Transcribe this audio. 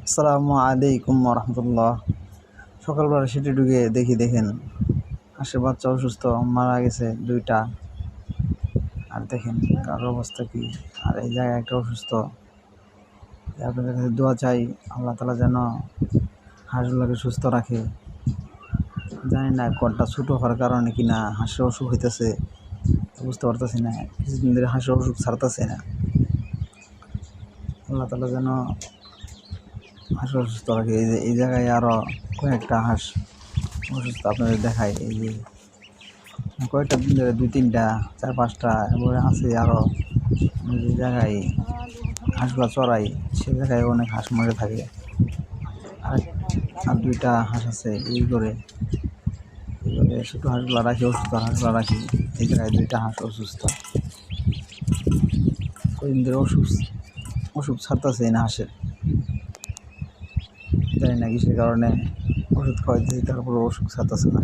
আসসালামু আলাইকুম রহমতুল্লাহ। সকালবেলা সেটি ঢুকে দেখেন হাঁসের বাচ্চা অসুস্থ, মারা গেছে দুইটা। আর দেখেন কারোর অবস্থা কি। আর এই জায়গায় একটা অসুস্থ। আপনাদের কাছে দোয়া চাই, আল্লাহ তালা যেন হাঁসগুলোকে সুস্থ রাখে। জানি না ঘরটা ছোটো হওয়ার কারণে কিনা হাঁসের অসুখ হইতেছে, বুঝতে পারতেছি না। কিছুদিন ধরে হাঁসের অসুখ ছাড়তেছে না। আল্লাহ তালা যেন হাঁস অসুস্থ রাখে। এই জায়গায় আরও কয়েকটা হাঁস অসুস্থ আপনাদের দেখায়। এই যে কয়েকটা দিন ধরে 2-3টা 4-5টা এবারে আছে আরও। যে জায়গায় হাঁসগুলো চড়াই সে জায়গায় অনেক হাঁস মরে থাকে। আর আর 2টা হাঁস আছে এইভাবে ছোটো হাঁসগুলো রাখি, অসুস্থ হাঁসগুলো রাখি। এই জায়গায় 2টা হাঁস অসুস্থ, কদিন ধরে ওষুধ ছাড়তেছে না হাঁসের। জানি না কিসের কারণে ওষুধ খাওয়াইতেছি, তারপরে ওষুধ ছাড়তেছে না।